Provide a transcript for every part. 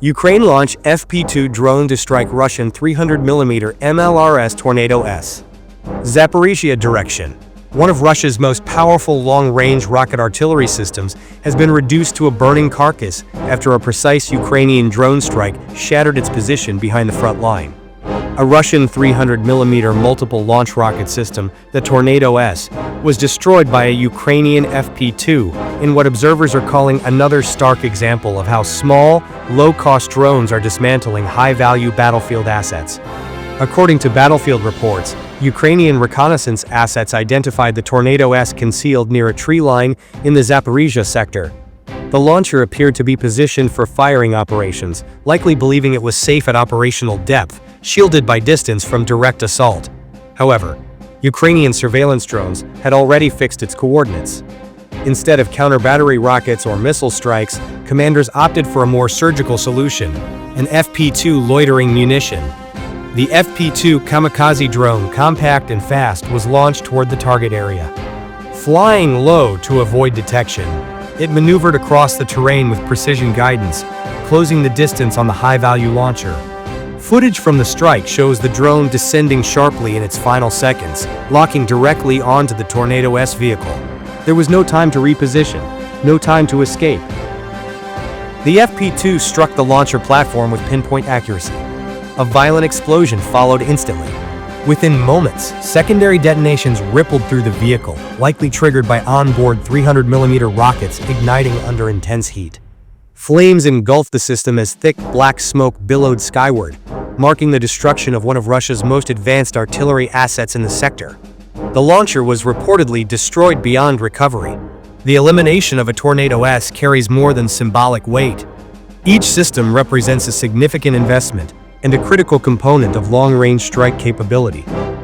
Ukraine launch FP-2 drone to strike Russian 300mm MLRS Tornado S. Zaporizhzhia direction. One of Russia's most powerful long-range rocket artillery systems has been reduced to a burning carcass after a precise Ukrainian drone strike shattered its position behind the front line. A Russian 300mm multiple launch rocket system, the Tornado S, was destroyed by a Ukrainian FP-2 in what observers are calling another stark example of how small, low-cost drones are dismantling high-value battlefield assets. According to battlefield reports, Ukrainian reconnaissance assets identified the Tornado S concealed near a tree line in the Zaporizhzhia sector. The launcher appeared to be positioned for firing operations, likely believing it was safe at operational depth, shielded by distance from direct assault. However, Ukrainian surveillance drones had already fixed its coordinates. Instead of counter-battery rockets or missile strikes, commanders opted for a more surgical solution, an FP-2 loitering munition. The FP-2 kamikaze drone, compact and fast, was launched toward the target area. Flying low to avoid detection, it maneuvered across the terrain with precision guidance, closing the distance on the high-value launcher. Footage from the strike shows the drone descending sharply in its final seconds, locking directly onto the Tornado S vehicle. There was no time to reposition, no time to escape. The FP-2 struck the launcher platform with pinpoint accuracy. A violent explosion followed instantly. Within moments, secondary detonations rippled through the vehicle, likely triggered by onboard 300mm rockets igniting under intense heat. Flames engulfed the system as thick black smoke billowed skyward, marking the destruction of one of Russia's most advanced artillery assets in the sector. The launcher was reportedly destroyed beyond recovery. The elimination of a Tornado S carries more than symbolic weight. Each system represents a significant investment and a critical component of long-range strike capability.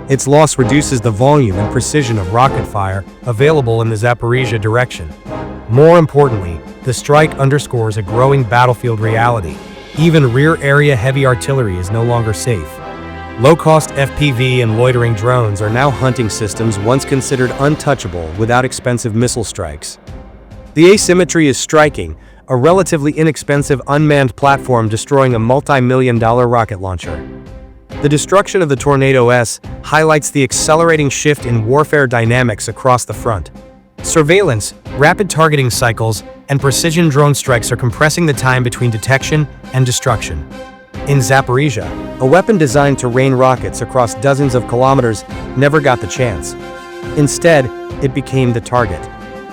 Its loss reduces the volume and precision of rocket fire available in the Zaporizhzhia direction. More importantly, the strike underscores a growing battlefield reality. Even rear-area heavy artillery is no longer safe. Low-cost FPV and loitering drones are now hunting systems once considered untouchable without expensive missile strikes. The asymmetry is striking, a relatively inexpensive unmanned platform destroying a multi-million-dollar rocket launcher. The destruction of the Tornado S highlights the accelerating shift in warfare dynamics across the front. Surveillance, rapid targeting cycles, and precision drone strikes are compressing the time between detection and destruction. In Zaporizhzhia, a weapon designed to rain rockets across dozens of kilometers never got the chance. Instead, it became the target.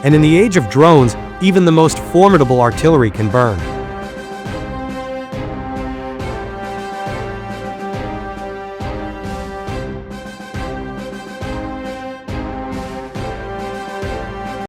And in the age of drones, even the most formidable artillery can burn.